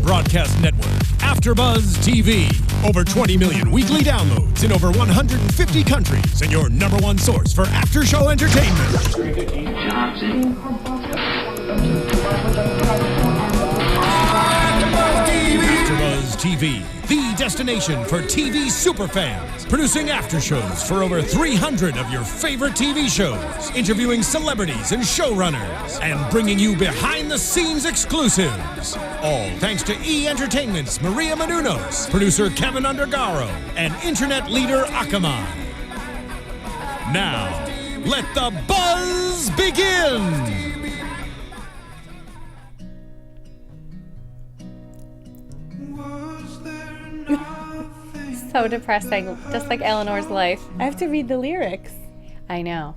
broadcast network, AfterBuzz TV. Over 20 million weekly downloads in over 150 countries, and your number one source for after-show entertainment. AfterBuzz TV, the destination for TV superfans, producing aftershows for over 300 of your favorite TV shows, interviewing celebrities and showrunners, and bringing you behind-the-scenes exclusives. All thanks to E! Entertainment's Maria Menounos, producer Kevin Undergaro, and internet leader Akamai. Now, let the buzz begin! So depressing, just like Eleanor's life. I have to read the lyrics. I know.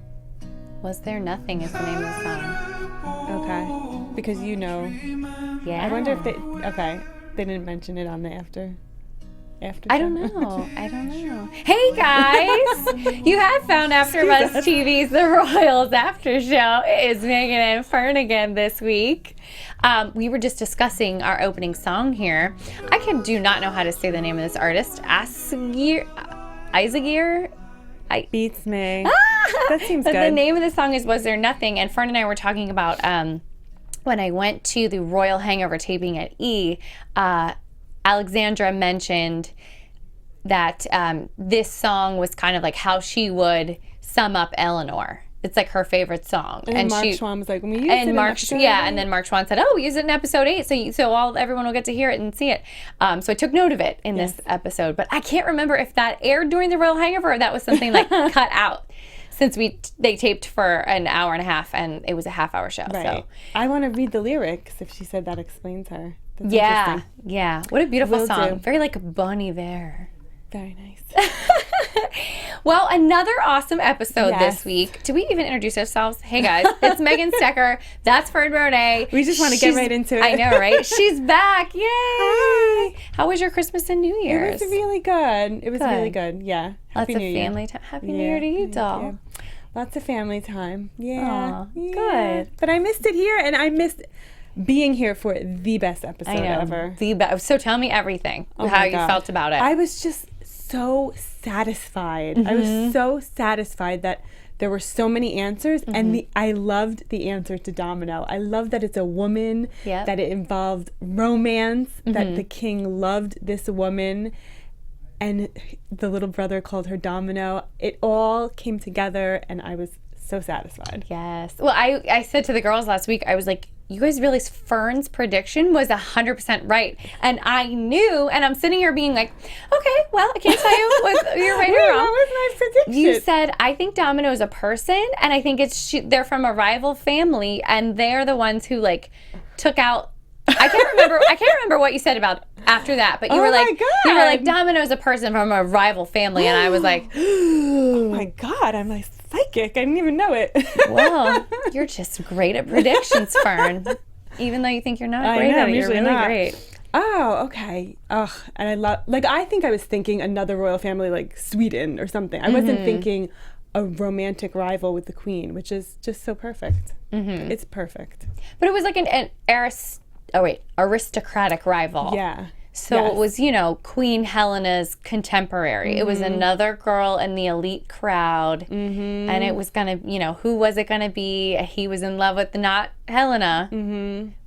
Was There Nothing is the name of the song. Okay. Because you know. Yeah. I wonder if they didn't mention it on the after I don't know. Hey guys! You have found AfterBuzz TV's The Royals After Show. It is Megan and Fern again this week. We were just discussing our opening song here. I do not know how to say the name of this artist. Isagir? Beats me. That seems good. The name of the song is Was There Nothing? And Fern and I were talking about when I went to the Royal Hangover taping at E! Alexandra mentioned that this song was kind of like how she would sum up Eleanor. It's like her favorite song. And Mark Schwann was like, "When we use it in episode 8?" And then Mark Schwann said, "Oh, use it in episode 8, so everyone will get to hear it and see it." So I took note of it in this episode, but I can't remember if that aired during the Royal Hangover or that was something like cut out. Since they taped for an hour and a half and it was a half-hour show. Right. So I want to read the lyrics if she said that explains her. That's yeah. What a beautiful song. Do. Very like Bon Iver. Very nice. Well, another awesome episode this week. Did we even introduce ourselves? Hey guys, it's Megan Stecher. That's Fern Ronay. We just want to get right into it. I know, right? She's back. Yay! Hi. How was your Christmas and New Year's? It was really good. Really good. Yeah. Lots of family time. Happy New Year to you, doll. Yeah. Lots of family time. Yeah. Aww, good. But I missed it here, and I missed being here for the best episode ever. The best. So tell me everything. How you felt about it. I was just so satisfied. I was so satisfied that there were so many answers, and I loved the answer to Domino. I love that it's a woman, that it involved romance, that the king loved this woman, and the little brother called her Domino. It all came together, and I was so satisfied. Yes. Well, I said to the girls last week, I was like, you guys realize Fern's prediction was 100% right. And I knew, and I'm sitting here being like, okay, well, I can't tell you what you're right or wrong. What was my prediction? You said, I think Domino is a person, and I think they're from a rival family, and they're the ones who like took out. I can't remember what you said about after that, but you were like, Domino's a person from a rival family, and I was like, oh my God, I'm like psychic. I didn't even know it. Well, you're just great at predictions, Fern. Even though you think you're not great at it, you're really great. Oh, okay. Ugh, and I think I was thinking another royal family like Sweden or something. I wasn't thinking a romantic rival with the queen, which is just so perfect. It's perfect. But it was like an aristocratic rival. Yeah. So it was, Queen Helena's contemporary. It was another girl in the elite crowd. And it was going to, who was it going to be? He was in love with not Helena.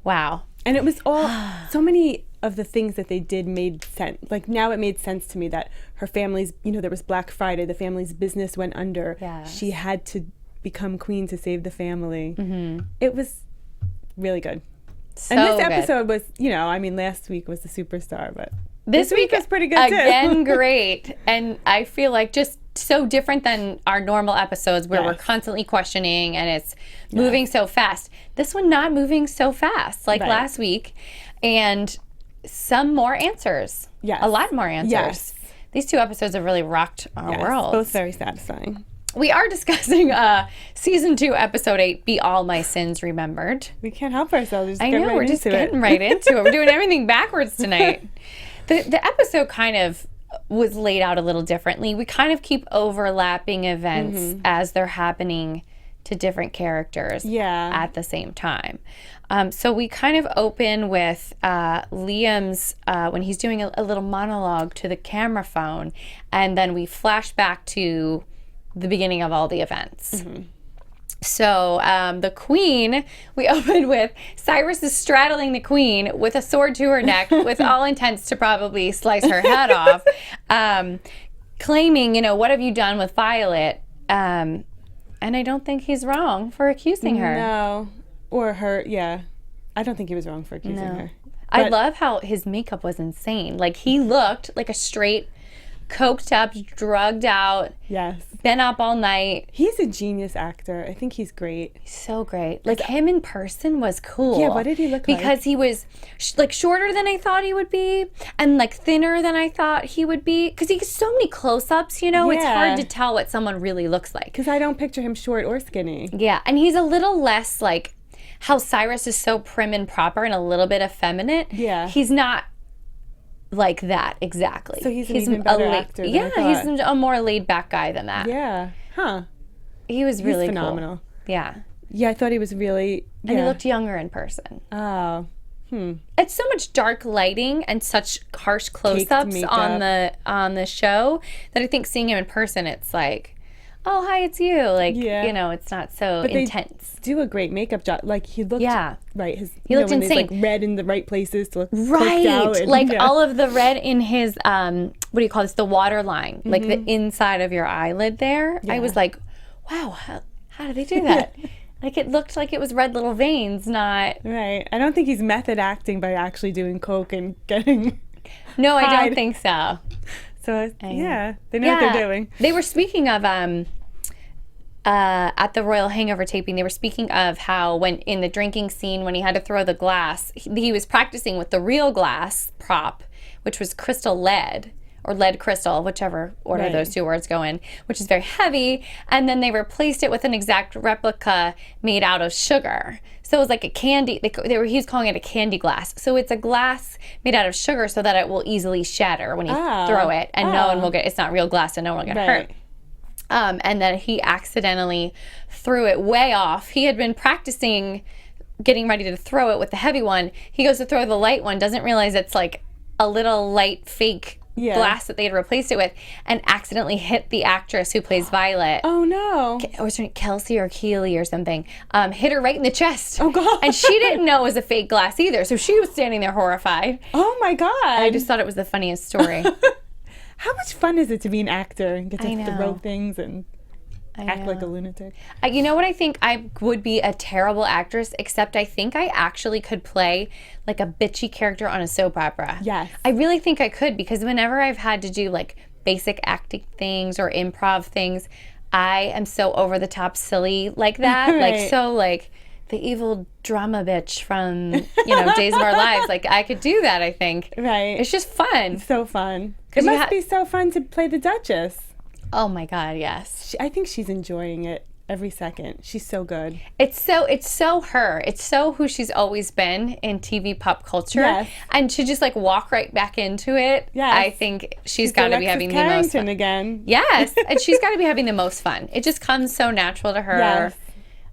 Wow. And it was all, so many of the things that they did made sense. Like now it made sense to me that her family's, there was Black Friday, the family's business went under. Yes. She had to become queen to save the family. It was really good. So and this episode was, last week was the superstar, but this week was pretty good too. Again, great. And I feel like just so different than our normal episodes where we're constantly questioning and it's moving so fast. This one not moving so fast like last week. And some more answers. Yes. A lot more answers. Yes. These two episodes have really rocked our world. Both very satisfying. We are discussing season 2, episode 8, Be All My Sins Remembered. We can't help ourselves. We're just getting right into it. We're doing everything backwards tonight. The episode kind of was laid out a little differently. We kind of keep overlapping events as they're happening to different characters Yeah. at the same time. So we kind of open with Liam's, when he's doing a little monologue to the camera phone, and then we flash back to the beginning of all the events. Mm-hmm. So the queen, we opened with Cyrus is straddling the queen with a sword to her neck with all intents to probably slice her head off, claiming, what have you done with Violet? And I don't think he's wrong for accusing her. No. Or her, yeah. I don't think he was wrong for accusing her. I But- love how his makeup was insane. Like, he looked like a straight, coked up, drugged out, Yes. been up all night. He's a genius actor. I think he's great. So great. Like, him in person was cool. Yeah, what did he look like? Because he was, shorter than I thought he would be, and, thinner than I thought he would be. Because he gets so many close-ups, It's Yeah. hard to tell what someone really looks like. Because I don't picture him short or skinny. Yeah, and he's a little less, how Cyrus is so prim and proper and a little bit effeminate. Yeah. He's not like that exactly. So he's an even better actor than I thought. He's a more laid back guy than that. Yeah. Huh. He was really He's phenomenal. cool. Yeah. Yeah, I thought he was really... Yeah. And he looked younger in person. Oh. It's so much dark lighting and such harsh close-ups makeup. on the show that I think seeing him in person, it's like, oh, hi, it's you. Yeah. It's not so But intense. They do a great makeup job. He looked... Yeah. Right. He looked when insane. He's, red in the right places to look Right, coked out and, all of the red in his what do you call this? The waterline, like the inside of your eyelid there. I was like, wow, how did they do that? It looked like it was red little veins, not. Right. I don't think he's method acting by actually doing coke and getting. No, I hide. don't think so. So yeah, they know what they're doing. They were speaking of at the Royal Hangover taping, they were speaking of how when in the drinking scene when he had to throw the glass, he was practicing with the real glass prop, which was crystal lead or lead crystal, whichever order those two words go in, which is very heavy. And then they replaced it with an exact replica made out of sugar. So it was like a candy, he was calling it a candy glass. So it's a glass made out of sugar so that it will easily shatter when you throw it, and no one will it's not real glass and no one will get hurt. And then he accidentally threw it way off. He had been practicing getting ready to throw it with the heavy one. He goes to throw the light one, doesn't realize it's like a little light fake glass that they had replaced it with, and accidentally hit the actress who plays Violet. Oh no. Was her Kelsey or Keely or something? Hit her right in the chest. Oh god. And she didn't know it was a fake glass either, so she was standing there horrified. Oh my god. I just thought it was the funniest story. How much fun is it to be an actor and get to I know. throw things and act like a lunatic? You know what? I think I would be a terrible actress, except I think I actually could play like a bitchy character on a soap opera. Yes. I really think I could, because whenever I've had to do like basic acting things or improv things, I am so over the top silly like that. Right. Like the evil drama bitch from, Days of Our Lives. Like, I could do that, I think. Right. It's just fun. So fun. 'Cause It you must be so fun to play the Duchess. Oh my God, yes. I think she's enjoying it every second. She's so good. It's so her. It's so who she's always been in TV pop culture. Yes. And to just like walk right back into it, Yes. I think she's got to be Alexis having the most Carrington fun. again. Yes, and she's got to be having the most fun. It just comes so natural to her. Yes.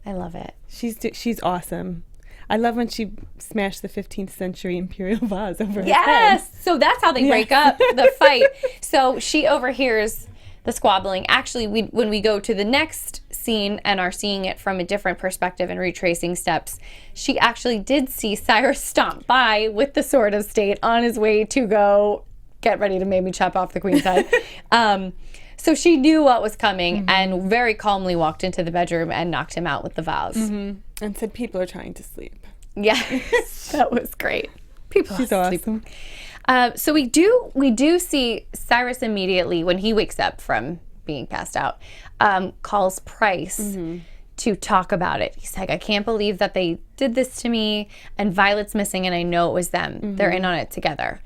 I love it. She's awesome. I love when she smashed the 15th century imperial vase over her head. Yes. So that's how they break up the fight. So she overhears the squabbling. Actually, when we go to the next scene and are seeing it from a different perspective and retracing steps, she actually did see Cyrus stomp by with the sword of state on his way to go get ready to maybe chop off the queen's head. So she knew what was coming and very calmly walked into the bedroom and knocked him out with the vase. And said, people are trying to sleep. Yeah, that was great. People She's are asleep. awesome. So we do see Cyrus immediately when he wakes up from being passed out, calls Price to talk about it. He's like, I can't believe that they did this to me, and Violet's missing, and I know it was them. They're in on it together.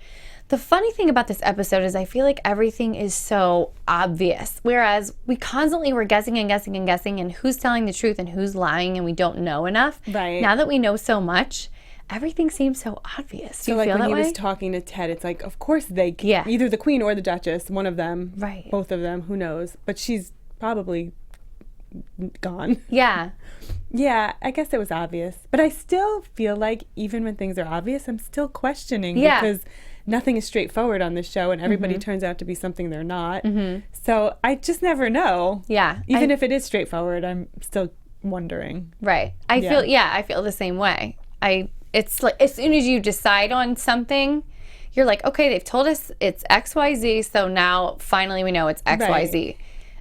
The funny thing about this episode is I feel like everything is so obvious, whereas we constantly were guessing and guessing and guessing, and who's telling the truth and who's lying, and we don't know enough. Right. Now that we know so much, everything seems so obvious. Do So you like feel when that he way? was talking to Ted, it's like, of course they, Yeah. either the queen or the Duchess, one of them, Right. both of them, who knows? But she's probably gone. Yeah. Yeah, I guess it was obvious. But I still feel like even when things are obvious, I'm still questioning because nothing is straightforward on this show and everybody turns out to be something they're not. So I just never know. Yeah. Even if it is straightforward, I'm still wondering. Right. I feel the same way. It's like as soon as you decide on something, you're like, okay, they've told us it's XYZ, so now finally we know it's XYZ. Right.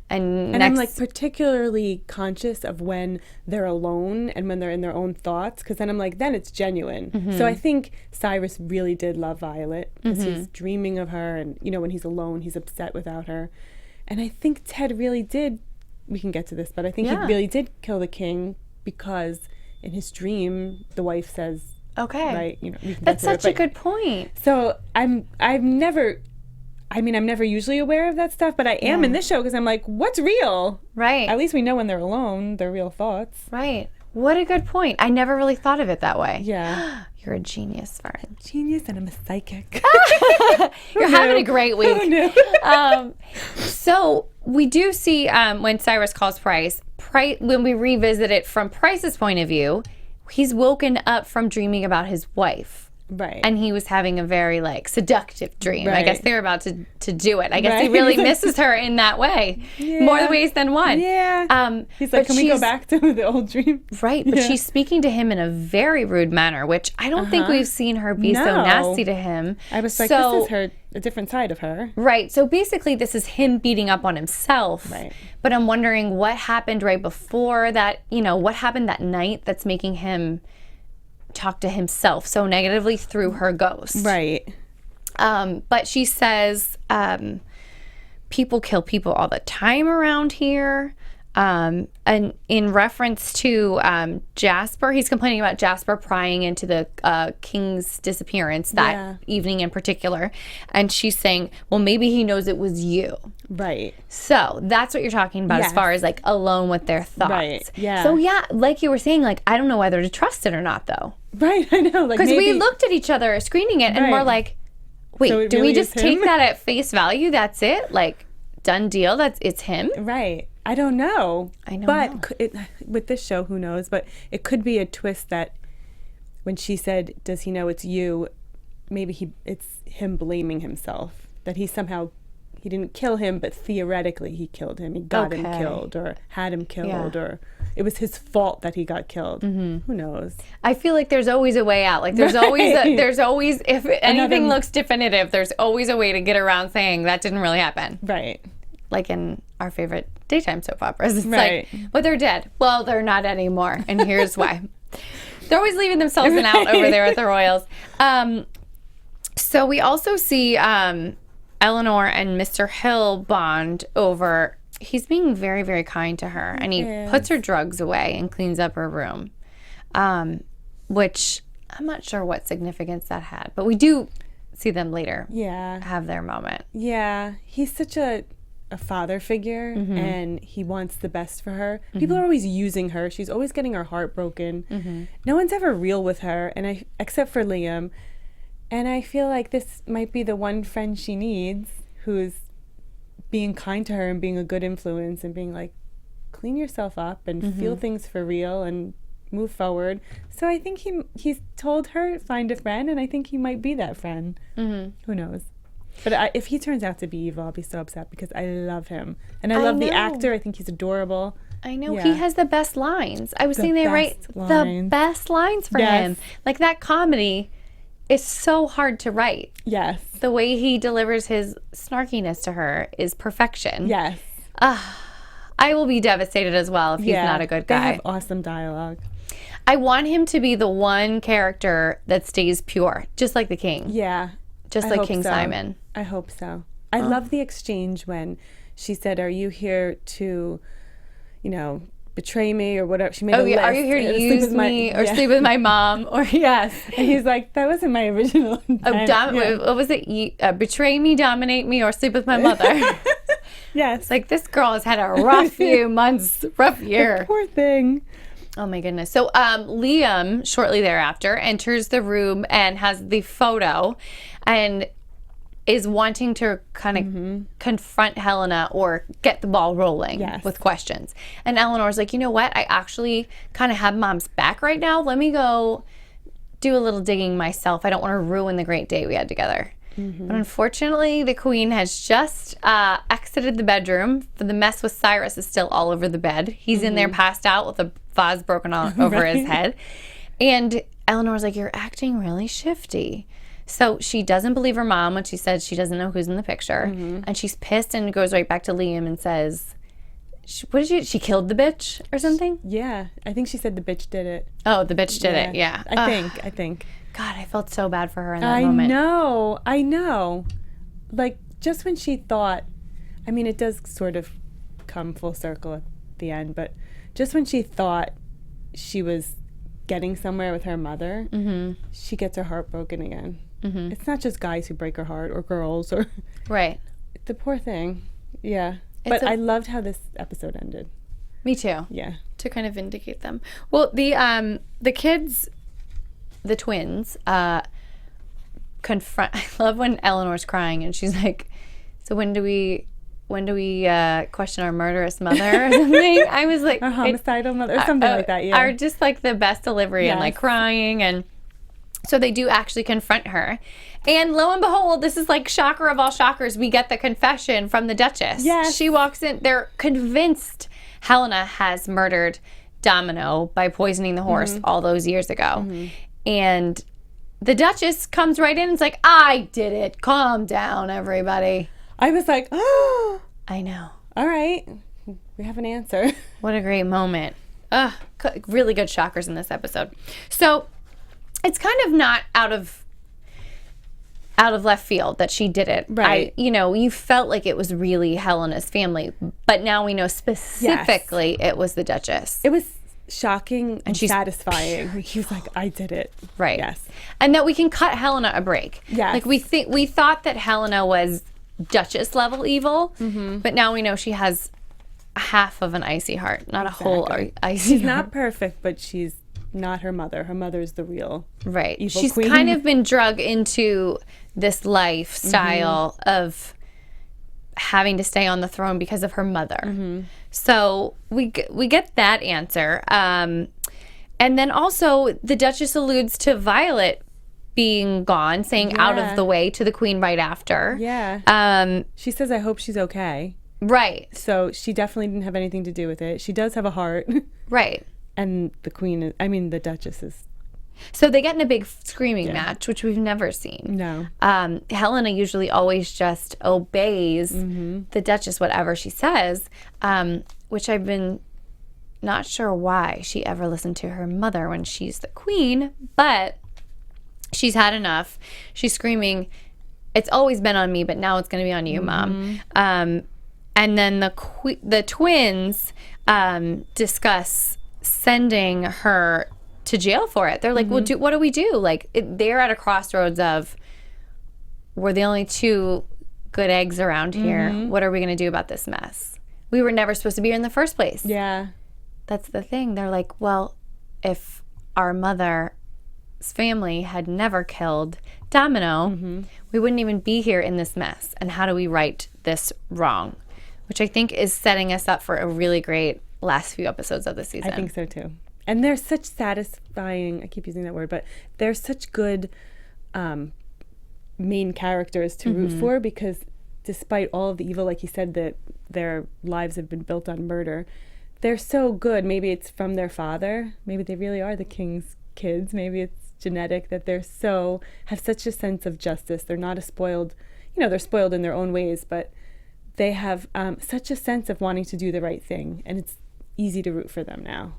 And I'm like particularly conscious of when they're alone and when they're in their own thoughts, because then I'm like, then it's genuine. So I think Cyrus really did love Violet because he's dreaming of her, and when he's alone, he's upset without her. And I think Ted really did, we can get to this, but I think he really did kill the king because in his dream, the wife says, okay, right, we can that's such a good point. So I'm never usually aware of that stuff, but I am in this show because I'm like, what's real? Right. At least we know when they're alone, their real thoughts. Right. What a good point. I never really thought of it that way. Yeah. You're a genius, Fern. I'm a genius and I'm a psychic. You're having a great week. So we do see when Cyrus calls Price, when we revisit it from Price's point of view, he's woken up from dreaming about his wife. Right. And he was having a very seductive dream. Right. I guess they're about to do it. I guess he really misses her in that way. More ways than one. Yeah. He's like, can we go back to the old dream? Right. But she's speaking to him in a very rude manner, which I don't think we've seen her be so nasty to him. I was like, this is a different side of her. Right. So basically this is him beating up on himself. Right. But I'm wondering what happened right before that, what happened that night that's making him talk to himself so negatively through her ghost. Right. But she says people kill people all the time around here. And in reference to Jasper, he's complaining about Jasper prying into the king's disappearance that evening in particular. And she's saying, well, maybe he knows it was you. Right. So that's what you're talking about as far as alone with their thoughts. Right. Yeah. So like you were saying, I don't know whether to trust it or not, though. Right. I know. Because we looked at each other screening it and we're like, wait, so do we just take that at face value? That's it? Done deal? It's him? Right. I don't know. I know. But with this show, who knows? But it could be a twist that when she said, does he know it's you? Maybe it's him blaming himself. That he didn't kill him, but theoretically he killed him. He got him killed or had him killed or it was his fault that he got killed. Who knows? I feel like there's always a way out. There's always, if anything looks definitive, there's always a way to get around saying that didn't really happen. Right. Like in our favorite daytime soap operas. It's but they're dead. Well, they're not anymore. And here's why. They're always leaving themselves an out over there at the Royals. So we also see Eleanor and Mr. Hill bond over, he's being very, very kind to her. And he puts her drugs away and cleans up her room. Which I'm not sure what significance that had. But we do see them later have their moment. Yeah. He's such a father figure and he wants the best for her. People are always using her. She's always getting her heart broken. No one's ever real with her, and except for Liam. And I feel like this might be the one friend she needs who's being kind to her and being a good influence and being like, clean yourself up and feel things for real and move forward. So I think he's told her, find a friend, and I think he might be that friend. Who knows? But if he turns out to be evil, I'll be so upset because I love him. And I love the actor. I think he's adorable. I know. He has the best lines. I was saying they write the best lines for him. That comedy is so hard to write. Yes. The way he delivers his snarkiness to her is perfection. Yes. I will be devastated as well if he's not a good guy. They have awesome dialogue. I want him to be the one character that stays pure, just like the king. Yeah. Just like King Simon. I hope so. I love the exchange when she said, are you here to, betray me or whatever? She made a list. Are you here to use me or sleep with my mom? Or And he's like, that wasn't my original intent. What was it? Betray me, dominate me, or sleep with my mother. Yes. This girl has had a rough few months, rough year. The poor thing. Oh my goodness. So Liam, shortly thereafter, enters the room and has the photo. And is wanting to kind of confront Helena or get the ball rolling with questions. And Eleanor's like, you know what? I actually kind of have Mom's back right now. Let me go do a little digging myself. I don't want to ruin the great day we had together. But unfortunately, the Queen has just exited the bedroom. The mess with Cyrus is still all over the bed. He's in there passed out with a vase broken over his head. And Eleanor's like, you're acting really shifty. So she doesn't believe her mom when she says she doesn't know who's in the picture. And she's pissed and goes right back to Liam and says, she killed the bitch or something? Yeah. I think she said the bitch did it. Oh, the bitch did it. Yeah. I think. God, I felt so bad for her in that moment. I know. Like, just when she thought, I mean, it does sort of come full circle at the end, but just when she thought she was getting somewhere with her mother, she gets her heart broken again. It's not just guys who break her heart, or girls, or... Right. The poor thing. Yeah. But I loved how this episode ended. Me too. Yeah. To kind of vindicate them. Well, the kids... The twins confront. I love when Eleanor's crying and she's like, "So when do we question our murderous mother or something?" I was like, our homicidal mother, or something like that. Yeah, are just like the best delivery and like crying, and so they do actually confront her, and lo and behold, this is like shocker of all shockers. We get the confession from the Duchess. Yes, she walks in. They're convinced Helena has murdered Domino by poisoning the horse all those years ago. And the Duchess comes right in and is like, I did it. Calm down, everybody. I was like, oh. I know. All right. We have an answer. What a great moment. Really good shockers in this episode. So it's kind of not out of left field that she did it. Right. You felt like it was really Helena's family. But now we know specifically it was the Duchess. It was shocking and satisfying. He was like, I did it. Right. Yes. And that we can cut Helena a break. Yes. Like we thought that Helena was Duchess level evil, but now we know she has half of an icy heart, not a whole icy She's heart. not perfect, but she's not her mother. Her mother's the real evil She's queen. kind of been drug into this lifestyle of having to stay on the throne because of her mother. So we get that answer. And then also the Duchess alludes to Violet being gone, saying out of the way to the Queen right after. Yeah. She says, I hope she's okay. Right. So she definitely didn't have anything to do with it. She does have a heart. Right. And the Duchess is... So they get in a big screaming match, which we've never seen. No. Helena usually always just obeys the Duchess, whatever she says, which I've been not sure why she ever listened to her mother when she's the Queen, but she's had enough. She's screaming, it's always been on me, but now it's going to be on you, Mom. And then the twins discuss sending her to jail for it. They're like, well, what do we do? Like, they're at a crossroads of, we're the only two good eggs around here. What are we going to do about this mess? We were never supposed to be here in the first place. Yeah. That's the thing. They're like, well, if our mother's family had never killed Domino, we wouldn't even be here in this mess. And how do we right this wrong? Which I think is setting us up for a really great last few episodes of the season. I think so too. And they're such satisfying, I keep using that word, but they're such good main characters to root for, because despite all of the evil, like you said, that their lives have been built on murder, they're so good. Maybe it's from their father. Maybe they really are the king's kids. Maybe it's genetic that they're have such a sense of justice. They're not they're spoiled in their own ways, but they have such a sense of wanting to do the right thing. And it's easy to root for them now.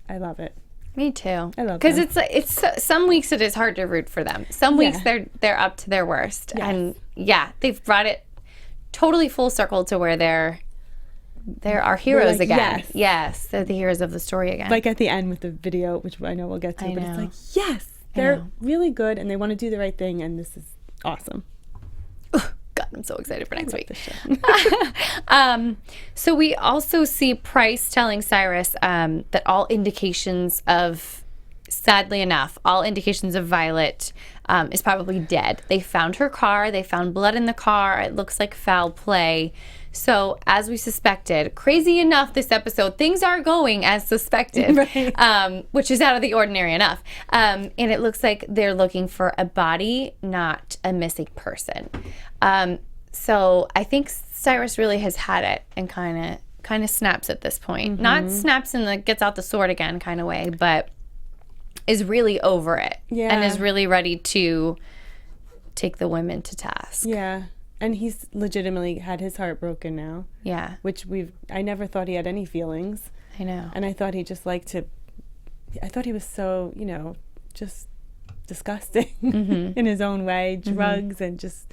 I love it. Me too. I love because it's some weeks it is hard to root for them. Some weeks they're up to their worst, and they've brought it totally full circle to where they're our heroes again. Yes, they're the heroes of the story again. Like at the end with the video, which I know we'll get to, but it's like they're really good and they want to do the right thing, and this is awesome. God, I'm so excited for next week. So we also see Price telling Cyrus that all indications of sadly enough, all indications of Violet is probably dead. They found her car. They found blood in the car. It looks like foul play. So, as we suspected, crazy enough this episode, things are going as suspected, right. Which is out of the ordinary enough. And it looks like they're looking for a body, not a missing person. So, I think Cyrus really has had it and kind of snaps at this point. Not snaps in the gets out the sword again kind of way, but is really over it and is really ready to take the women to task. Yeah. And he's legitimately had his heart broken now. Yeah. Which I never thought he had any feelings. I know. And I thought he just I thought he was so, just disgusting in his own way. Drugs and just,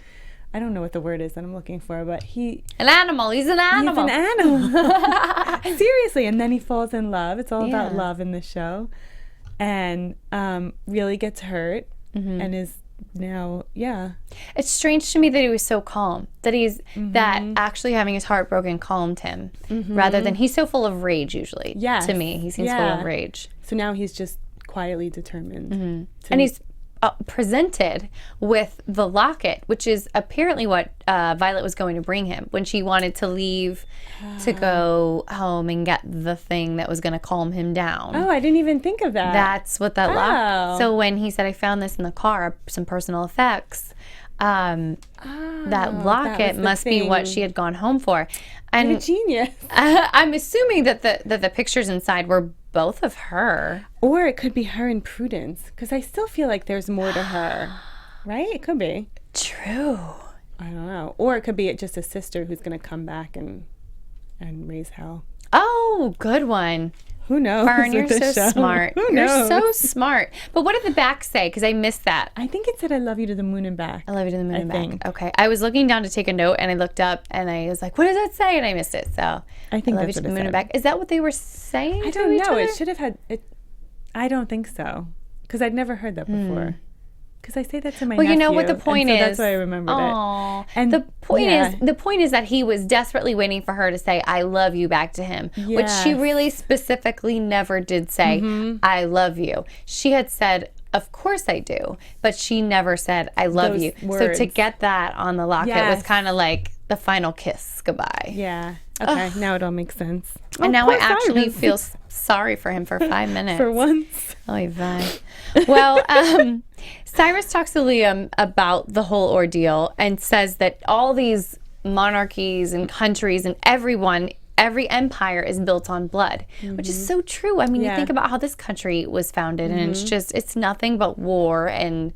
I don't know what the word is that I'm looking for, but an animal. He's an animal. He's an animal. Seriously. And then he falls in love. It's all about love in this show. And really gets hurt and is now, It's strange to me that he was so calm, that that actually having his heart broken calmed him, rather than he's so full of rage usually. To me, he seems full of rage. So now he's just quietly determined. And he's presented with the locket, which is apparently what Violet was going to bring him when she wanted to leave to go home and get the thing that was going to calm him down. Oh, I didn't even think of that. That's what that locket. So when he said, I found this in the car, some personal effects, that locket must be what she had gone home for. And you're a genius. I'm assuming that the pictures inside were both of her. Or it could be her and Prudence, because I still feel like there's more to her. Right? It could be. True. I don't know. Or it could be just a sister who's going to come back and raise hell. Oh, good one. Who knows? Fern, you're so smart. Who knows? You're so smart. But what did the back say? Because I missed that. I think it said, I love you to the moon and back. I love you to the moon and back. Okay. I was looking down to take a note, and I looked up, and I was like, what does that say? And I missed it. So I think I love you to the moon and back. Is that what they were saying I don't know. It should have had it. I don't think so. Because I'd never heard that before. Because I say that to my nephew. Well, you know what the point is. That's why I remembered it. And the point is that he was desperately waiting for her to say "I love you" back to him, which she really specifically never did say "I love you." She had said, "Of course I do," but she never said "I love Those you." words. So to get that on the locket was kind of like the final kiss goodbye. Yeah. Okay. Now it all makes sense. And now I actually feel sorry for him for 5 minutes. For once. Oy vey. Well, Cyrus talks to Liam about the whole ordeal and says that all these monarchies and countries and every empire is built on blood, which is so true. I mean, you think about how this country was founded, and it's nothing but war and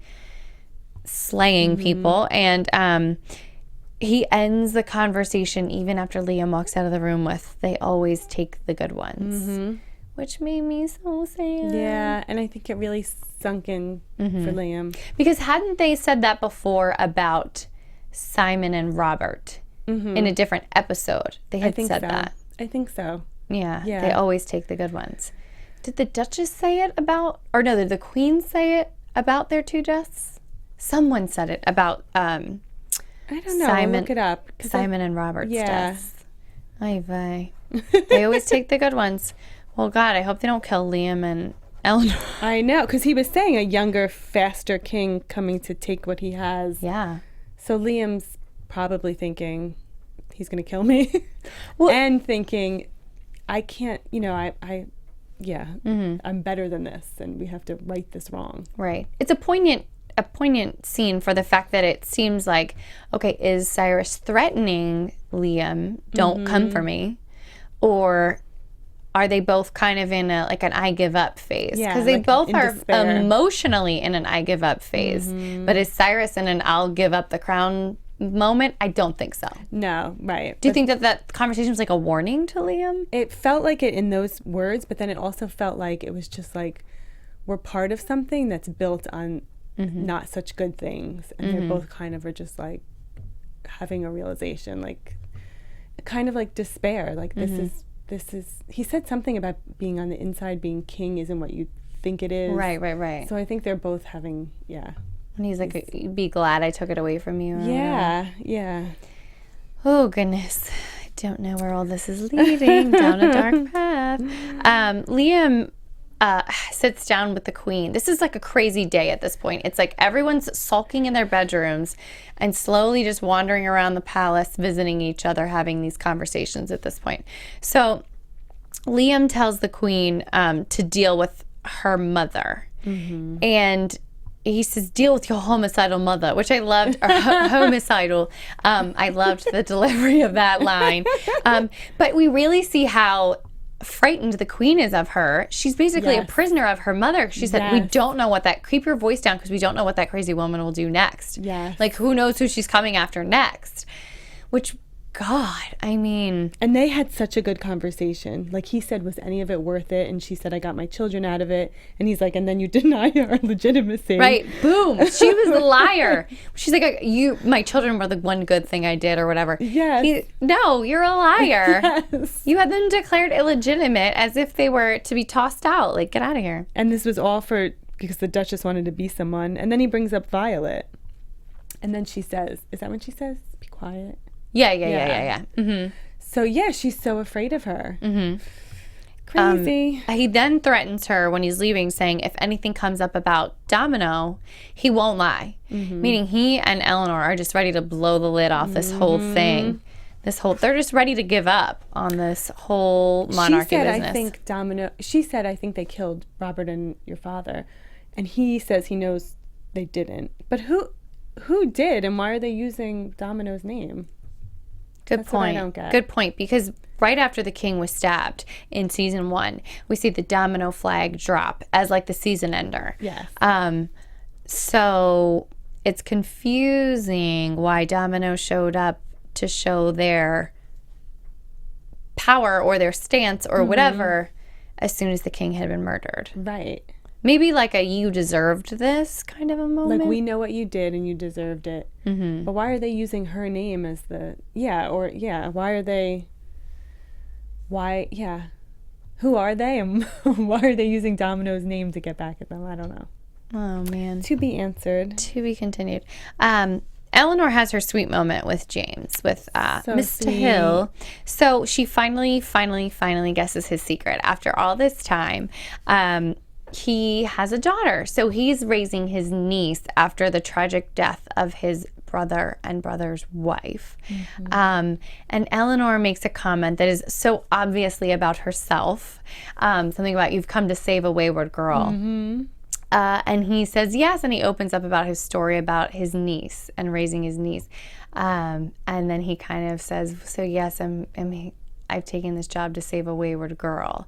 slaying people. And he ends the conversation even after Liam walks out of the room with, they always take the good ones. Which made me so sad. Yeah, and I think it really sunk in for Liam. Because hadn't they said that before about Simon and Robert in a different episode? They had said that. I think so. Yeah, they always take the good ones. Did the Duchess say it about, or no, did the Queen say it about their two deaths? Someone said it about I don't know. Simon, I'll look it up. Simon and Robert's deaths. Ay vey. They always take the good ones. Well, God, I hope they don't kill Liam and Eleanor. I know, because he was saying a younger, faster king coming to take what he has. Yeah. So Liam's probably thinking, he's going to kill me. Well, and thinking, I can't, I'm better than this, and we have to right this wrong. Right. It's a poignant scene for the fact that it seems like, okay, is Cyrus threatening Liam, don't come for me? Or are they both kind of in an I give up phase? Because they both are despair. Emotionally in an I give up phase. But is Cyrus in an I'll give up the crown moment? I don't think so. No, right. Do you think that conversation was like a warning to Liam? It felt like it in those words, but then it also felt like it was just like, we're part of something that's built on not such good things. And they're both kind of are just like having a realization, like kind of like despair. Like this is, he said something about being on the inside, being king isn't what you think it is. Right. So I think they're both having, And he's like, be glad I took it away from you. Yeah. Oh, goodness. I don't know where all this is leading, down a dark path. Liam sits down with the queen. This is like a crazy day at this point. It's like everyone's sulking in their bedrooms and slowly just wandering around the palace, visiting each other, having these conversations at this point. So Liam tells the queen to deal with her mother. And he says, deal with your homicidal mother, which I loved, or homicidal. I loved the delivery of that line. But we really see how frightened the queen is of her. She's basically a prisoner of her mother. She said, we don't know what that, keep your voice down because we don't know what that crazy woman will do next. Like, who knows who she's coming after next? Which, God, I mean. And they had such a good conversation. Like, he said, was any of it worth it? And she said, I got my children out of it. And he's like, and then you deny her legitimacy. Right. Boom. She was the liar. She's like, my children were the one good thing I did or whatever. No, you're a liar. You had them declared illegitimate as if they were to be tossed out. Like, get out of here. And this was all because the Duchess wanted to be someone. And then he brings up Violet. And then she says, is that when she says, be quiet? Yeah. So, she's so afraid of her. Crazy. He then threatens her when he's leaving, saying if anything comes up about Domino, he won't lie. Meaning he and Eleanor are just ready to blow the lid off this whole thing. They're just ready to give up on this whole monarchy business. She said, I think they killed Robert and your father. And he says he knows they didn't. But who did, and why are they using Domino's name? Good point. I don't get. Good point, because right after the king was stabbed in season 1, we see the Domino flag drop as like the season ender. So it's confusing why Domino showed up to show their power or their stance or whatever as soon as the king had been murdered. Right. Maybe like a you deserved this kind of a moment. Like, we know what you did and you deserved it. But why are they using her name as the... why are they... Who are they? And why are they using Domino's name to get back at them? I don't know. Oh, man. To be answered. To be continued. Eleanor has her sweet moment with James, with Mr. Hill. So she finally guesses his secret. After all this time, he has a daughter. So he's raising his niece after the tragic death of his brother and brother's wife. And Eleanor makes a comment that is so obviously about herself. Something about, you've come to save a wayward girl. And he says yes, and he opens up about his story about his niece and raising his niece. And then he kind of says, so yes, I've taken this job to save a wayward girl.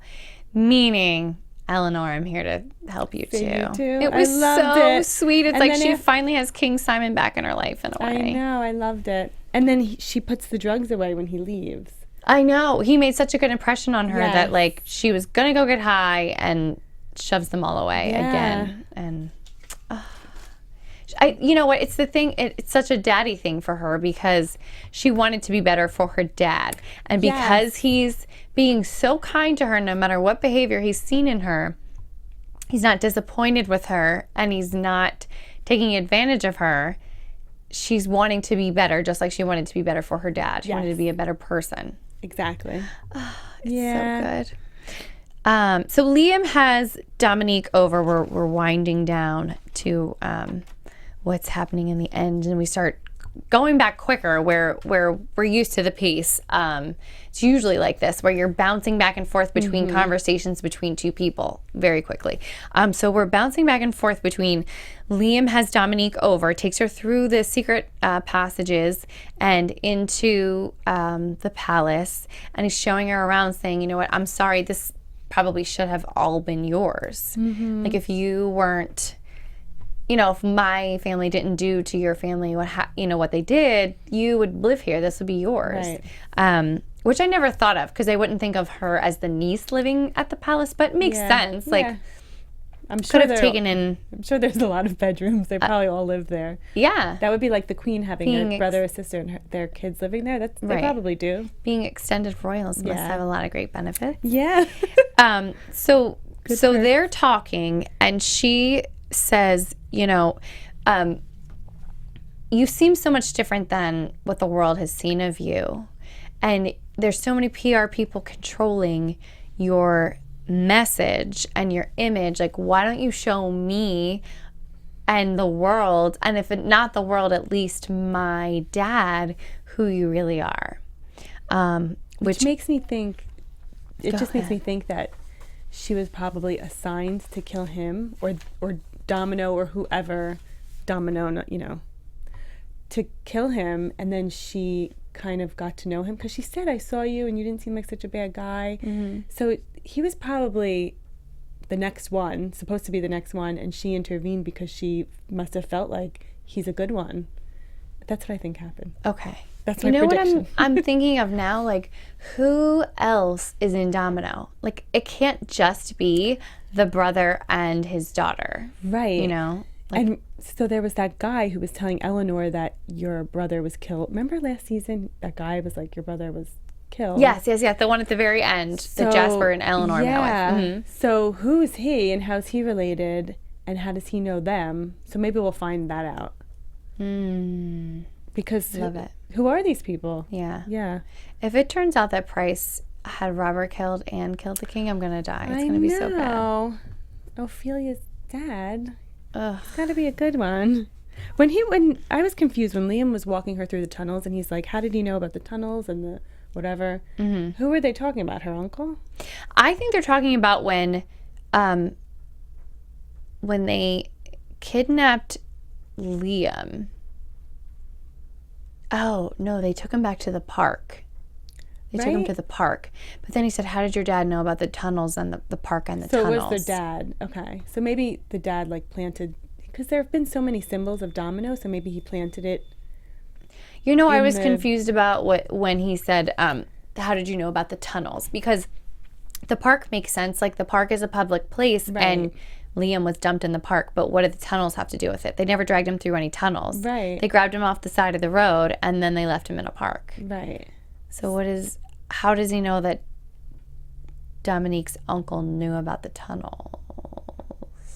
Meaning, Eleanor, I'm here to help you too. It was so sweet. It's like she finally has King Simon back in her life in a way. I know, I loved it. And then she puts the drugs away when he leaves. I know. He made such a good impression on her that like she was going to go get high and shoves them all away again. And you know what, it's the thing, it's such a daddy thing for her because she wanted to be better for her dad, and because he's being so kind to her no matter what behavior he's seen in her, he's not disappointed with her and he's not taking advantage of her. She's wanting to be better, just like she wanted to be better for her dad. She wanted to be a better person. Exactly. It's so good. So Liam has Dominique over. We're winding down to what's happening in the end, and we start going back quicker where we're used to the pace. It's usually like this, where you're bouncing back and forth between conversations between two people very quickly. So we're bouncing back and forth between Liam has Dominique over, takes her through the secret passages and into the palace, and he's showing her around saying, you know what, I'm sorry, this probably should have all been yours. Like, if you weren't, if my family didn't do to your family what they did, you would live here. This would be yours. Right. Which I never thought of, because I wouldn't think of her as the niece living at the palace, but it makes sense. Like, I'm sure could have taken in. I'm sure there's a lot of bedrooms. They probably all live there. Yeah. That would be like the queen having a brother or sister and their kids living there. They probably do. Being extended royals must have a lot of great benefits. Yeah. So they're talking, and she says, you seem so much different than what the world has seen of you. And there's so many PR people controlling your message and your image. Like, why don't you show me and the world, and if not the world, at least my dad, who you really are. Which makes me think, makes me think that she was probably assigned to kill him or Domino or whoever, Domino, to kill him, and then she kind of got to know him because she said, I saw you and you didn't seem like such a bad guy. So he was probably the next one, supposed to be the next one, and she intervened because she must have felt like he's a good one. That's what I think happened. Okay. That's my prediction. What I'm thinking of now? Like, who else is in Domino? Like, it can't just be the brother and his daughter. Right. And so there was that guy who was telling Eleanor that your brother was killed. Remember last season, that guy was like, your brother was killed? Yes. The one at the very end that Jasper and Eleanor met with. So who's he and how's he related and how does he know them? So maybe we'll find that out. Because Love it. Who are these people? Yeah. If it turns out that Price had Robert killed and killed the king, I'm going to die. It's going to be so bad. Ophelia's dad. Ugh. It's got to be a good one. When I was confused when Liam was walking her through the tunnels and he's like, how did he know about the tunnels and the whatever? Who were they talking about? Her uncle? I think they're talking about when they kidnapped Liam. Oh, no, they took him back to the park. Took him to the park. But then he said, how did your dad know about the tunnels and the park and the tunnels? So it was the dad. Okay. So maybe the dad planted, because there have been so many symbols of Domino, so maybe he planted it. I was confused about when he said, how did you know about the tunnels? Because the park makes sense. Like, the park is a public place, and Liam was dumped in the park, but what did the tunnels have to do with it? They never dragged him through any tunnels. Right. They grabbed him off the side of the road, and then they left him in a park. Right. So how does he know that Dominique's uncle knew about the tunnels?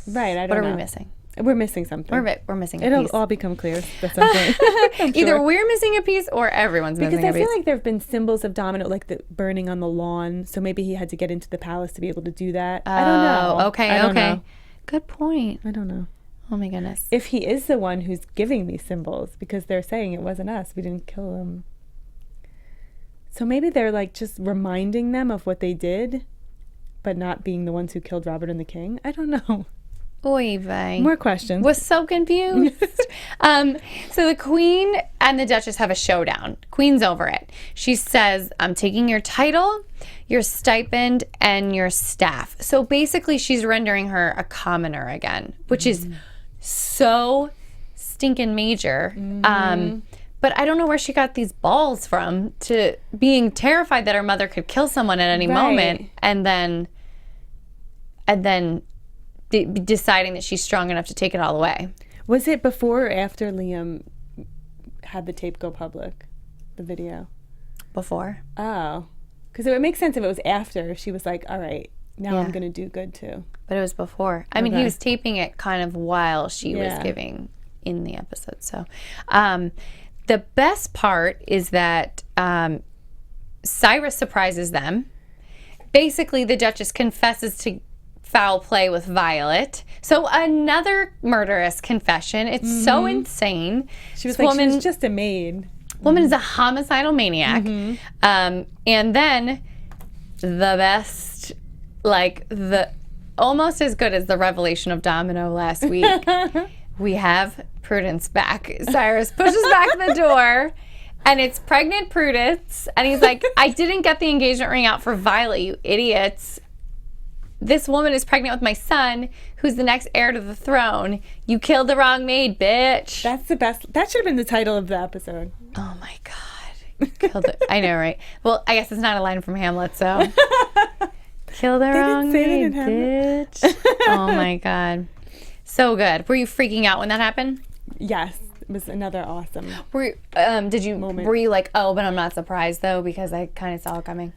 Right, I don't know. What are we missing? We're missing something. We're missing a piece. It'll all become clear at some point. Either we're missing a piece or everyone's missing a piece. Because I feel like there have been symbols of Domino, like the burning on the lawn, so maybe he had to get into the palace to be able to do that. I don't know. Okay. Good point. I don't know. Oh my goodness. If he is the one who's giving these symbols, because they're saying it wasn't us, we didn't kill him. So maybe they're just reminding them of what they did, but not being the ones who killed Robert and the King. I don't know. Oy vey. More questions. Was so confused. So the Queen and the Duchess have a showdown. Queen's over it. She says, I'm taking your title, your stipend, and your staff. So basically she's rendering her a commoner again, which is so stinking major. But I don't know where she got these balls from to being terrified that her mother could kill someone at any moment, and then deciding that she's strong enough to take it all away. Was it before or after Liam had the tape go public, the video? Before. Oh. Because it would make sense if it was after. She was like, all right, now I'm going to do good too. But it was before. I mean, he was taping it kind of while she was giving in the episode. So the best part is that Cyrus surprises them. Basically, the Duchess confesses to foul play with Violet. So another murderous confession. It's so insane. She was she was just a maid. Woman is a homicidal maniac. And then the best, almost as good as the revelation of Domino last week. We have Prudence back. Cyrus pushes back the door, and it's pregnant Prudence. And he's like, I didn't get the engagement ring out for Violet, you idiots. This woman is pregnant with my son, who's the next heir to the throne. You killed the wrong maid, bitch. That's the best. That should have been the title of the episode. Oh, my God. Killed it. I know, right? Well, I guess it's not a line from Hamlet, so. Kill the wrong maid, bitch. Oh, my God. So good. Were you freaking out when that happened? Yes. It was another awesome moment. Were you like, oh, but I'm not surprised, though, because I kind of saw it coming?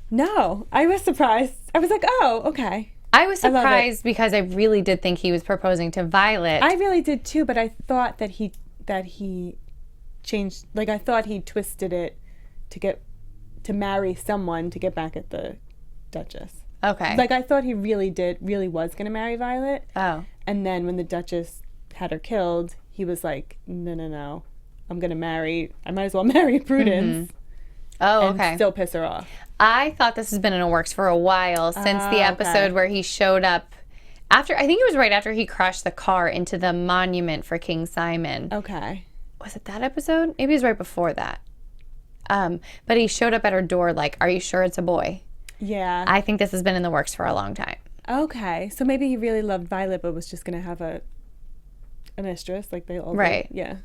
No, I was surprised. I was like, oh, okay. I was surprised because I really did think he was proposing to Violet. I really did too, but I thought that he changed. I thought he twisted it to marry someone to get back at the Duchess. Okay. Like, I thought he really was going to marry Violet. Oh. And then when the Duchess had her killed, he was like, no. I might as well marry Prudence. Oh, and okay. still piss her off. I thought this has been in the works for a while, since the episode where he showed up I think it was right after he crashed the car into the monument for King Simon. Okay. Was it that episode? Maybe it was right before that. But he showed up at her door like, are you sure it's a boy? Yeah. I think this has been in the works for a long time. Okay. So maybe he really loved Violet, but was just going to have a mistress like they all did. Right. Yeah.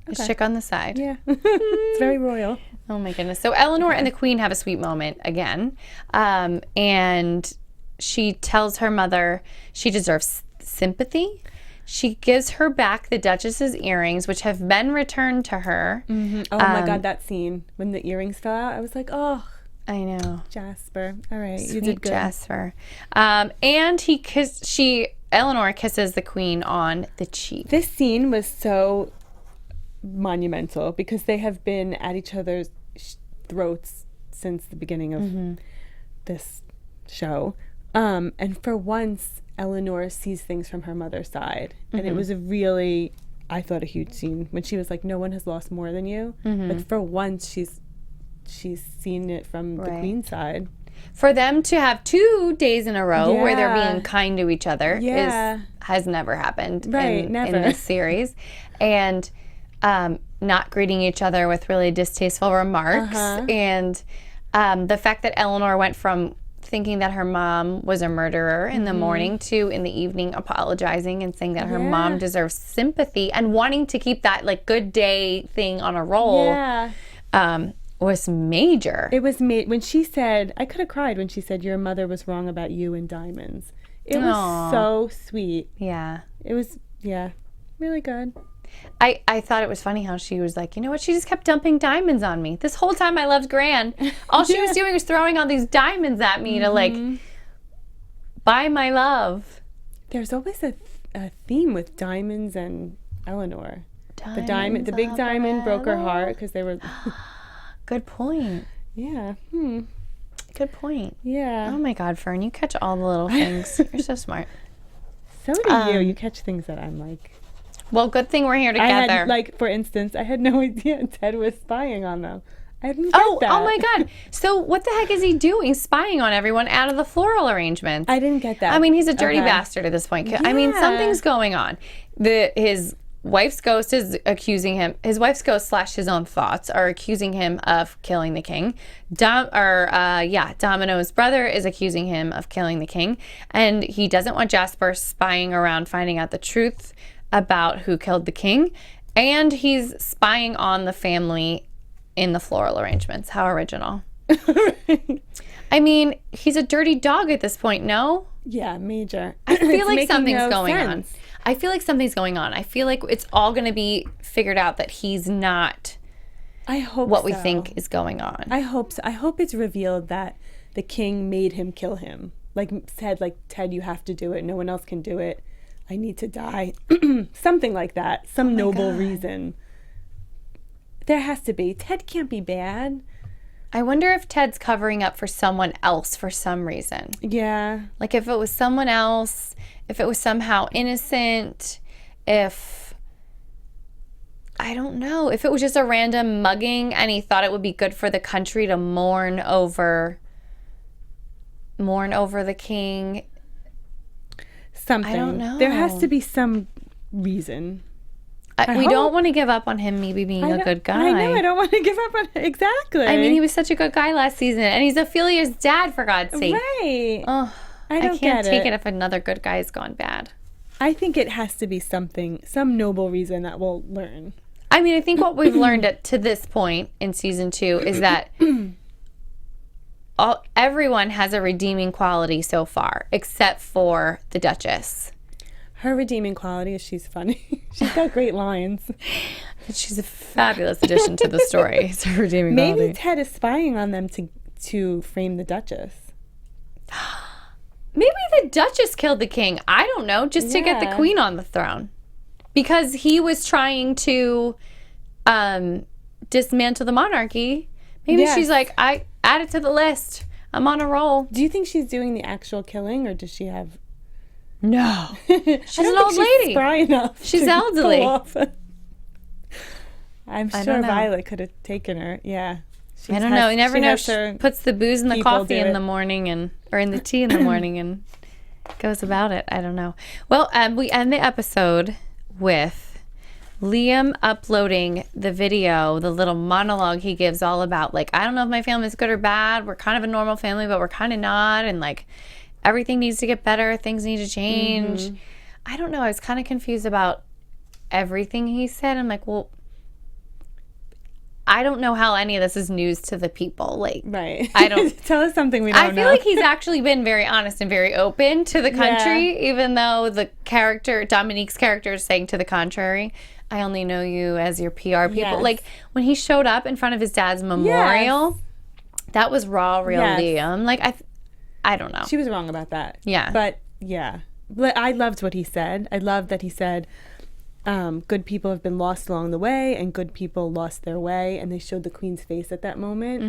A chick on the side. Yeah. It's very royal. Oh my goodness. So Eleanor and the Queen have a sweet moment again. And she tells her mother she deserves sympathy. She gives her back the Duchess's earrings, which have been returned to her. Mm-hmm. Oh my God, that scene when the earrings fell out, I was like, oh. I know. Jasper. All right. Sweet you did good. Jasper. And Eleanor kisses the Queen on the cheek. This scene was so monumental because they have been at each other's throats since the beginning of this show. And for once, Eleanor sees things from her mother's side. And it was I thought, a huge scene when she was like, no one has lost more than you. But for once, she's seen it from the Queen's side. For them to have 2 days in a row where they're being kind to each other has never happened in this series. And not greeting each other with really distasteful remarks. And the fact that Eleanor went from thinking that her mom was a murderer in the morning to in the evening apologizing and saying that her mom deserves sympathy and wanting to keep that like good day thing on a roll was major. It was when she said, I could have cried when she said your mother was wrong about you and diamonds. It was so sweet. Yeah. It was, really good. I thought it was funny how she was like, you know what? She just kept dumping diamonds on me. This whole time I loved Gran. All she was doing was throwing all these diamonds at me to like buy my love. There's always a theme with diamonds and Eleanor. The big diamond broke her heart because they were. Good point. Yeah. Good point. Yeah. Oh my God, Fern, you catch all the little things. You're so smart. So do you. You catch things that I'm like. Well, good thing we're here together. For instance, I had no idea Ted was spying on them. I didn't get that. Oh my God. So what the heck is he doing spying on everyone out of the floral arrangements? I didn't get that. I mean, he's a dirty bastard at this point. Yeah. I mean, something's going on. His wife's ghost is accusing him. His wife's ghost / his own thoughts are accusing him of killing the king. Domino's brother is accusing him of killing the king. And he doesn't want Jasper spying around finding out the truth about who killed the king, and he's spying on the family in the floral arrangements. How original. I mean, he's a dirty dog at this point, no? Yeah, major. I feel like something's going on. I feel like something's going on. I feel like it's all going to be figured out that he's not what we think is going on. I hope so. I hope it's revealed that the king made him kill him. Ted, you have to do it. No one else can do it. I need to die. Something like that. Some noble reason. There has to be. Ted can't be bad. I wonder if Ted's covering up for someone else for some reason. Yeah. Like if it was someone else, if it was somehow innocent, if I don't know, if it was just a random mugging and he thought it would be good for the country to mourn over the king. Something. I don't know. There has to be some reason. We don't want to give up on him maybe being a good guy. I know. I don't want to give up on him. Exactly. I mean, he was such a good guy last season. And he's Ophelia's dad, for God's sake. Right. Oh, I can't take it if another good guy has gone bad. I think it has to be some noble reason that we'll learn. I mean, I think what we've learned to this point in season 2 is that everyone has a redeeming quality so far, except for the Duchess. Her redeeming quality is she's funny. She's got great lines. She's a fabulous addition to the story. It's her redeeming quality. Maybe Ted is spying on them to frame the Duchess. Maybe the Duchess killed the king. I don't know, just to get the Queen on the throne. Because he was trying to dismantle the monarchy. Maybe she's like, I add it to the list. I'm on a roll. Do you think she's doing the actual killing, or does she have... No. She's an old lady. She's spry enough. She's to elderly. pull off I'm sure Violet could have taken her. Yeah. I don't know. You never know. She puts the booze in the coffee in the morning or in the tea in the morning and goes about it. I don't know. Well, we end the episode with Liam uploading the video, the little monologue he gives all about, like, I don't know if my family's good or bad. We're kind of a normal family, but we're kind of not. And, like, everything needs to get better. Things need to change. Mm-hmm. I don't know. I was kind of confused about everything he said. I'm like, well, I don't know how any of this is news to the people. Like, right. I don't tell us something we don't know. I feel like he's actually been very honest and very open to the country, even though the character, Dominique's character, is saying to the contrary. I only know you as your PR people. Yes. Like, when he showed up in front of his dad's memorial, that was raw, real Liam. Like, I don't know. She was wrong about that. Yeah. But, yeah. But I loved what he said. I loved that he said, good people have been lost along the way, and good people lost their way, and they showed the Queen's face at that moment.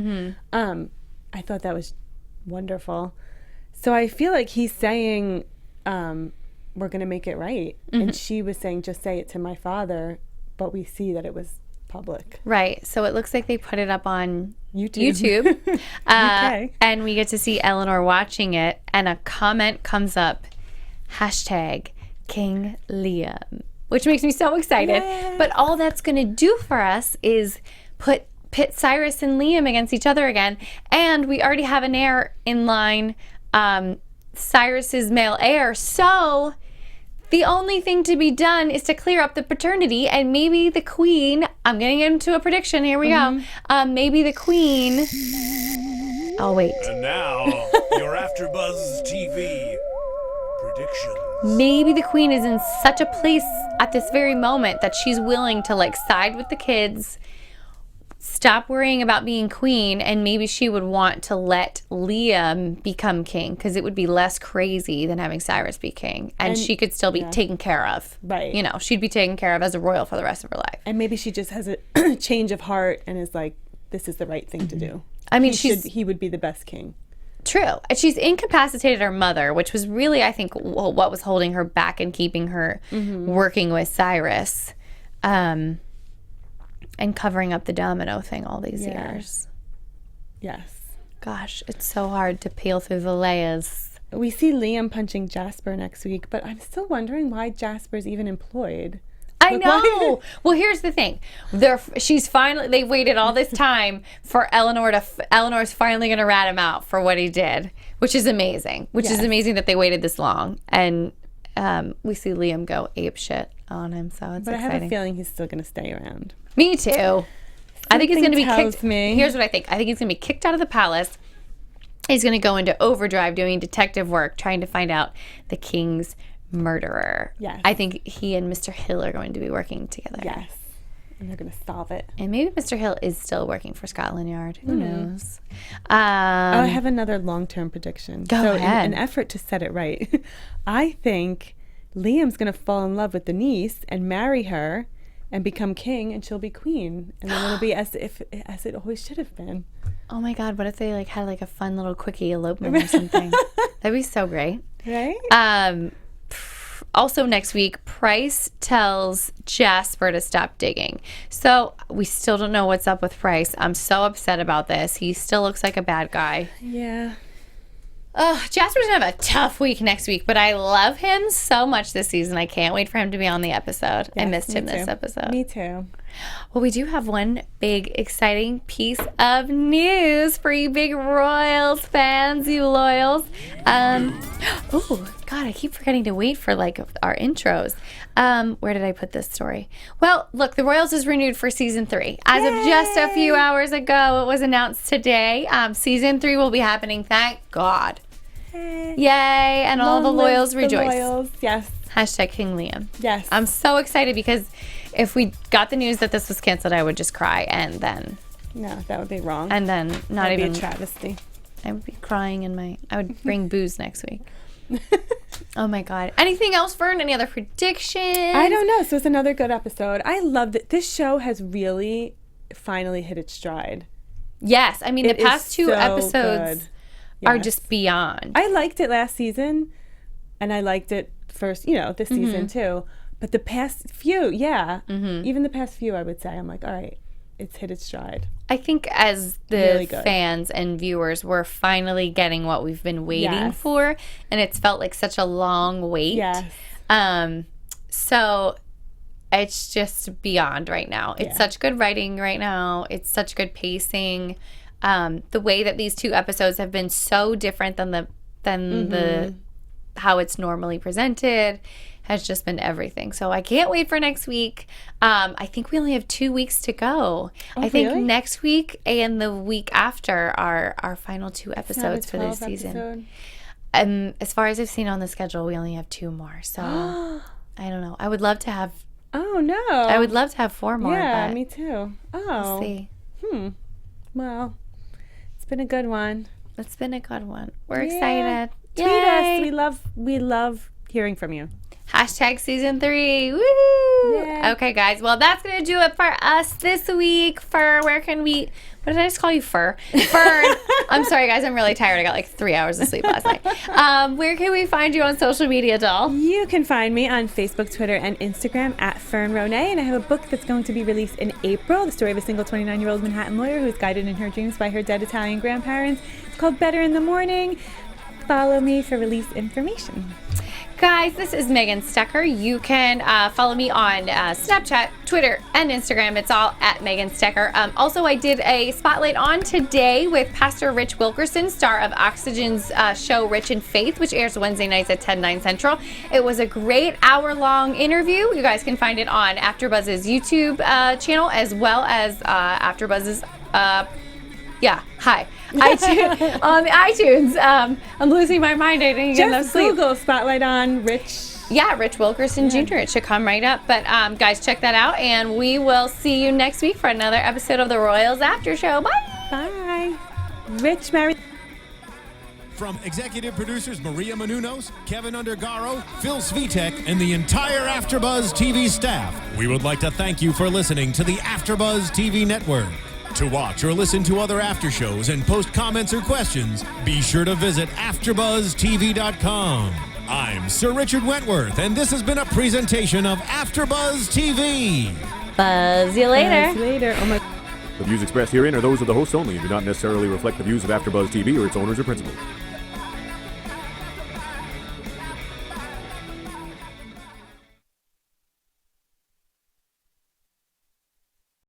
Mm-hmm. I thought that was wonderful. So I feel like he's saying, we're going to make it right. Mm-hmm. And she was saying, just say it to my father, but we see that it was public. Right. So it looks like they put it up on YouTube. Okay. And we get to see Eleanor watching it, and a comment comes up, #King Liam. Which makes me so excited. Yeah. But all that's going to do for us is pit Cyrus and Liam against each other again. And we already have an heir in line, Cyrus's male heir. So the only thing to be done is to clear up the paternity. And maybe the Queen, I'm getting into a prediction. Here we go. Maybe the Queen... Oh, wait. And now, your AfterBuzz TV prediction. Maybe the Queen is in such a place at this very moment that she's willing to, like, side with the kids, stop worrying about being queen, and maybe she would want to let Liam become king, because it would be less crazy than having Cyrus be king, and she could still be taken care of. Right. You know, she'd be taken care of as a royal for the rest of her life. And maybe she just has a change of heart and is like, this is the right thing to do. I mean, he would be the best king. True. And she's incapacitated her mother, which was really, I think, what was holding her back and keeping her working with Cyrus, and covering up the domino thing all these years. Yes. Gosh, it's so hard to peel through the layers. We see Liam punching Jasper next week, but I'm still wondering why Jasper's even employed. I know. Well, here's the thing. They waited all this time for Eleanor's finally going to rat him out for what he did, which is amazing. Which is amazing that they waited this long. And we see Liam go ape shit on him, so it's exciting. But I have a feeling he's still going to stay around. Me too. I think he's going to be kicked. Me. Here's what I think. I think he's going to be kicked out of the palace. He's going to go into overdrive doing detective work, trying to find out the king's murderer. Yes. I think he and Mr. Hill are going to be working together. Yes. And they're going to solve it. And maybe Mr. Hill is still working for Scotland Yard. Who knows? I have another long-term prediction. Go ahead. In an effort to set it right, I think Liam's going to fall in love with the niece and marry her and become king, and she'll be queen. And then it'll be as it always should have been. Oh my God, what if they had a fun little quickie elopement or something? That'd be so great. Right? Also next week, Price tells Jasper to stop digging. So we still don't know what's up with Price. I'm so upset about this. He still looks like a bad guy. Yeah. Jasper's going to have a tough week next week, but I love him so much this season. I can't wait for him to be on the episode. Yes, I missed him this episode. Me too. Well, we do have one big, exciting piece of news for you big Royals fans, you loyals. Oh, God, I keep forgetting to wait for, our intros. Where did I put this story? Well, look, the Royals is renewed for Season 3. As of just a few hours ago, it was announced today. Season 3 will be happening, thank God. Yay, and all the loyals rejoice. Loyals. Yes. #King Liam. Yes. I'm so excited because if we got the news that this was canceled, I would just cry, and then... No, that would be wrong. And then That'd be a travesty. I would be crying I would bring booze next week. Oh my God. Anything else, Fern? Any other predictions? I don't know. So it's another good episode. I loved it. This show has really finally hit its stride. Yes. I mean, the past two episodes are just beyond. I liked it last season, and I liked it first, this season too. But the past few, even the past few, I would say, I'm like, all right, it's hit its stride. I think as the really fans and viewers, we're finally getting what we've been waiting for, and it's felt like such a long wait. Yes. So it's just beyond right now. It's such good writing right now. It's such good pacing. The way that these 2 episodes have been so different than the how it's normally presented has just been everything. So I can't wait for next week. I think we only have 2 weeks to go. I think really? next week and the week after are our final 2 episodes for this season. As far as I've seen on the schedule, we only have 2 more. So I don't know. I would love to have. Oh no! I would love to have 4 more. Yeah, but me too. Oh, we'll see. Well, it's been a good one. It's been a good one. We're excited. Tweet us. We love hearing from you. Hashtag season 3. Woohoo! Yay. Okay, guys. Well, that's going to do it for us this week. Fern, where can we... What did I just call you, Fern? Fern. I'm sorry, guys. I'm really tired. I got like 3 hours of sleep last night. Where can we find you on social media, doll? You can find me on Facebook, Twitter, and Instagram at Fern Ronay. And I have a book that's going to be released in April. The story of a single 29-year-old Manhattan lawyer who is guided in her dreams by her dead Italian grandparents. It's called Better in the Morning. Follow me for release information. Guys, this is Megan Stecher. You can follow me on Snapchat, Twitter, and Instagram. It's all at Megan Stecher. Also, I did a spotlight on today with Pastor Rich Wilkerson, star of Oxygen's show Rich in Faith, which airs Wednesday nights at 10/9 Central. It was a great hour-long interview. You guys can find it on AfterBuzz's YouTube channel, as well as AfterBuzz's iTunes, on the iTunes. I'm losing my mind. I didn't get enough sleep. Google spotlight on Rich. Yeah, Rich Wilkerson Jr. It should come right up. But guys, check that out, and we will see you next week for another episode of the Royals After Show. Bye. Bye. Rich married. From executive producers Maria Menounos, Kevin Undergaro, Phil Svitek, and the entire AfterBuzz TV staff, we would like to thank you for listening to the AfterBuzz TV network. To watch or listen to other after shows and post comments or questions, be sure to visit AfterBuzzTV.com. I'm Sir Richard Wentworth, and this has been a presentation of AfterBuzz TV. Buzz you later. Buzz later. Oh my. The views expressed herein are those of the hosts only and do not necessarily reflect the views of AfterBuzz TV or its owners or principals.